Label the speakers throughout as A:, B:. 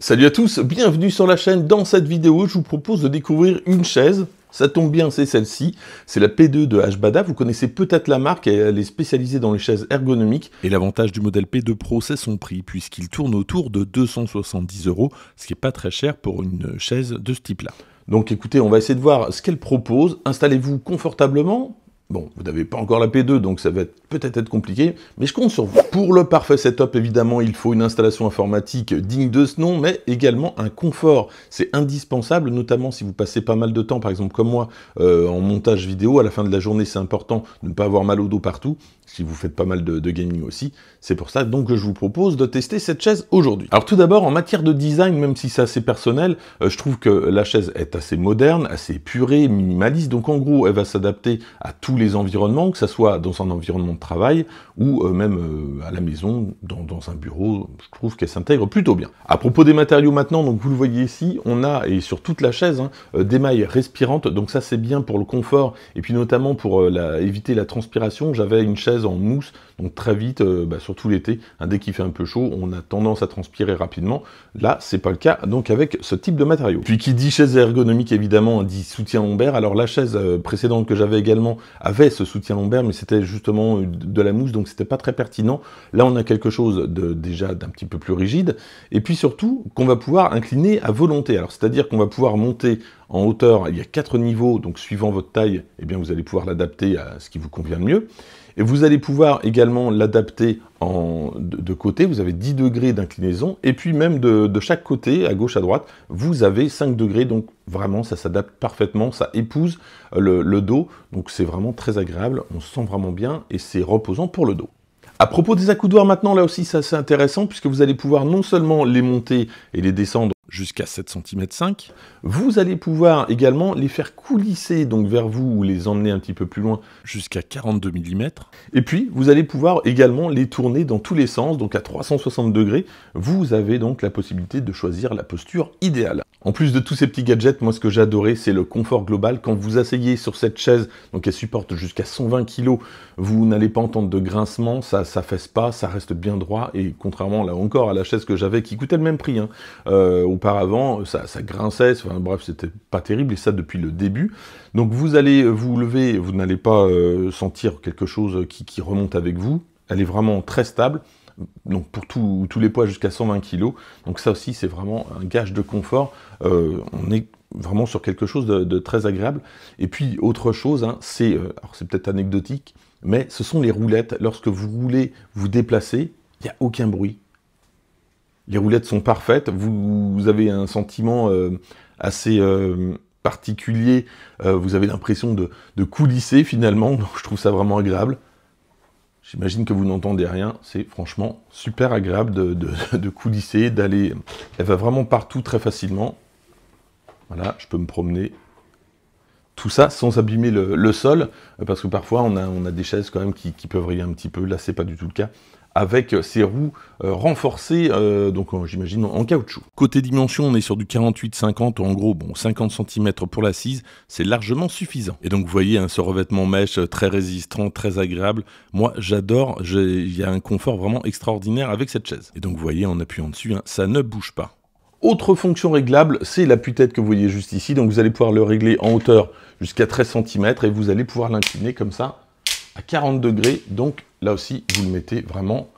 A: Salut à tous, bienvenue sur la chaîne. Dans cette vidéo, je vous propose de découvrir une chaise. Ça tombe bien, c'est celle-ci. C'est la P2 de HBada. Vous connaissez peut-être la marque, elle est spécialisée dans les chaises ergonomiques. Et l'avantage du modèle P2 Pro, c'est son prix, puisqu'il tourne autour de 270 €, ce qui n'est pas très cher pour une chaise de ce type-là. Donc écoutez, on va essayer de voir ce qu'elle propose. Installez-vous confortablement. Bon, vous n'avez pas encore la P2, donc ça va peut-être être compliqué, mais je compte sur vous. Pour le parfait setup, évidemment, il faut une installation informatique digne de ce nom, mais également un confort. C'est indispensable, notamment si vous passez pas mal de temps, par exemple comme moi, en montage vidéo. À la fin de la journée, c'est important de ne pas avoir mal au dos partout, si vous faites pas mal de gaming aussi. C'est pour ça donc que je vous propose de tester cette chaise aujourd'hui. Alors tout d'abord, en matière de design, même si c'est assez personnel, je trouve que la chaise est assez moderne, assez épurée, minimaliste. Donc en gros, elle va s'adapter à tous les environnements, que ce soit dans un environnement de travail ou même à la maison, dans un bureau. Je trouve qu'elle s'intègre plutôt bien. À propos des matériaux maintenant, donc vous le voyez ici, on a, et sur toute la chaise, des mailles respirantes. Donc ça c'est bien pour le confort et puis notamment pour éviter la transpiration. J'avais une chaise en mousse, donc très vite, surtout l'été, dès qu'il fait un peu chaud, on a tendance à transpirer rapidement. Là, c'est pas le cas, donc avec ce type de matériaux. Puis qui dit chaise ergonomique, évidemment, dit soutien lombaire. Alors la chaise précédente que j'avais également avait ce soutien lombaire, mais c'était justement de la mousse, donc c'était pas très pertinent. Là, on a quelque chose déjà d'un petit peu plus rigide, et puis surtout, qu'on va pouvoir incliner à volonté. Alors, c'est-à-dire qu'on va pouvoir monter en hauteur, il y a 4 niveaux, donc suivant votre taille, eh bien, vous allez pouvoir l'adapter à ce qui vous convient le mieux. Et vous allez pouvoir également l'adapter de côté, vous avez 10 degrés d'inclinaison, et puis même de chaque côté, à gauche, à droite, vous avez 5 degrés, donc vraiment ça s'adapte parfaitement, ça épouse le dos, donc c'est vraiment très agréable, on se sent vraiment bien, et c'est reposant pour le dos. À propos des accoudoirs maintenant, là aussi c'est assez intéressant, puisque vous allez pouvoir non seulement les monter et les descendre jusqu'à 7,5 cm, vous allez pouvoir également les faire coulisser donc vers vous ou les emmener un petit peu plus loin jusqu'à 42 mm. Et puis vous allez pouvoir également les tourner dans tous les sens, donc à 360 degrés. Vous avez donc la possibilité de choisir la posture idéale. En plus de tous ces petits gadgets, moi ce que j'ai adoré, c'est le confort global. Quand vous asseyez sur cette chaise, donc elle supporte jusqu'à 120 kg, vous n'allez pas entendre de grincement, ça s'affaisse pas, ça reste bien droit, et contrairement là encore à la chaise que j'avais qui coûtait le même prix, auparavant ça grinçait, enfin bref, c'était pas terrible, et ça depuis le début. Donc vous allez vous lever, vous n'allez pas sentir quelque chose qui remonte avec vous, elle est vraiment très stable. Donc pour tous les poids jusqu'à 120 kg, donc ça aussi c'est vraiment un gage de confort, on est vraiment sur quelque chose de très agréable. Et puis autre chose, alors c'est peut-être anecdotique, mais ce sont les roulettes. Lorsque vous roulez, vous déplacez, il n'y a aucun bruit. Les roulettes sont parfaites, vous avez un sentiment assez particulier, vous avez l'impression de coulisser finalement, donc je trouve ça vraiment agréable. J'imagine que vous n'entendez rien, c'est franchement super agréable de coulisser, d'aller... Elle va vraiment partout très facilement. Voilà, je peux me promener. Tout ça sans abîmer le sol, parce que parfois on a des chaises quand même qui peuvent rayer un petit peu, là c'est pas du tout le cas. Avec ces roues renforcées, donc j'imagine en caoutchouc. Côté dimension, on est sur du 48-50, en gros, bon, 50 cm pour l'assise, c'est largement suffisant. Et donc vous voyez, ce revêtement mèche très résistant, très agréable. Moi, j'adore, il y a un confort vraiment extraordinaire avec cette chaise. Et donc vous voyez, en appuyant dessus, ça ne bouge pas. Autre fonction réglable, c'est l'appui-tête que vous voyez juste ici. Donc vous allez pouvoir le régler en hauteur jusqu'à 13 cm, et vous allez pouvoir l'incliner comme ça, à 40 degrés, donc là aussi vous le mettez vraiment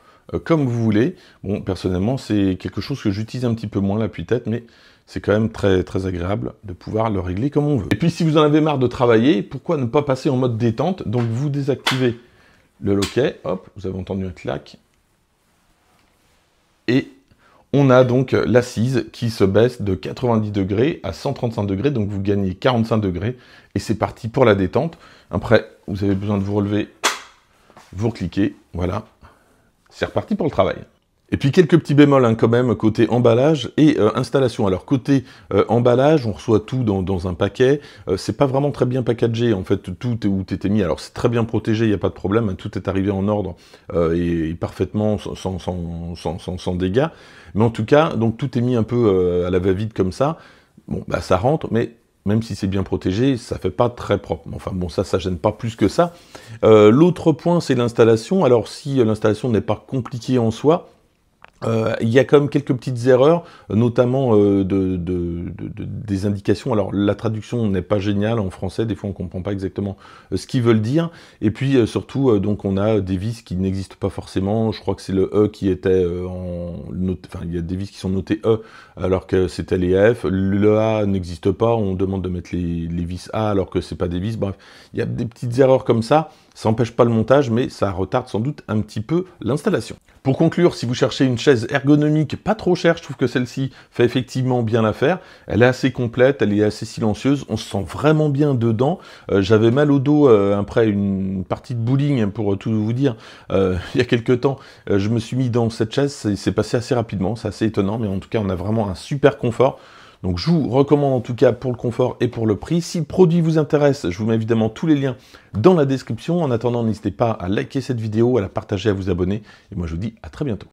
A: comme vous voulez. Bon, personnellement c'est quelque chose que j'utilise un petit peu moins, l'appui-tête, mais c'est quand même très, très agréable de pouvoir le régler comme on veut. Et puis si vous en avez marre de travailler, pourquoi ne pas passer en mode détente? Donc vous désactivez le loquet, hop, vous avez entendu un clac, et on a donc l'assise qui se baisse de 90 degrés à 135 degrés, donc vous gagnez 45 degrés, et c'est parti pour la détente. Après, vous avez besoin de vous relever, vous cliquez, voilà, c'est reparti pour le travail. Et puis quelques petits bémols quand même, côté emballage et installation. Alors côté emballage, on reçoit tout dans un paquet, c'est pas vraiment très bien packagé, en fait, tout est où était mis. Alors c'est très bien protégé, il n'y a pas de problème, tout est arrivé en ordre et parfaitement sans dégâts. Mais en tout cas, donc tout est mis un peu à la va-vite comme ça. Bon, bah ça rentre, mais même si c'est bien protégé, ça fait pas très propre. Enfin bon, ça gêne pas plus que ça. L'autre point, c'est l'installation. Alors si l'installation n'est pas compliquée en soi, Il y a quand même quelques petites erreurs, notamment des indications. Alors la traduction n'est pas géniale en français, des fois on comprend pas exactement ce qu'ils veulent dire. Et puis surtout, donc on a des vis qui n'existent pas forcément. Je crois que c'est le E qui était enfin il y a des vis qui sont notées E alors que c'était les F. Le A n'existe pas, on demande de mettre les vis A alors que c'est pas des vis. Bref, il y a des petites erreurs comme ça. Ça n'empêche pas le montage, mais ça retarde sans doute un petit peu l'installation. Pour conclure, si vous cherchez une chaise ergonomique pas trop chère, je trouve que celle-ci fait effectivement bien l'affaire. Elle est assez complète, elle est assez silencieuse, on se sent vraiment bien dedans. J'avais mal au dos après une partie de bowling, pour tout vous dire, il y a quelques temps. Je me suis mis dans cette chaise, c'est passé assez rapidement, c'est assez étonnant, mais en tout cas on a vraiment un super confort. Donc je vous recommande en tout cas pour le confort et pour le prix. Si le produit vous intéresse, je vous mets évidemment tous les liens dans la description. En attendant, n'hésitez pas à liker cette vidéo, à la partager, à vous abonner. Et moi je vous dis à très bientôt.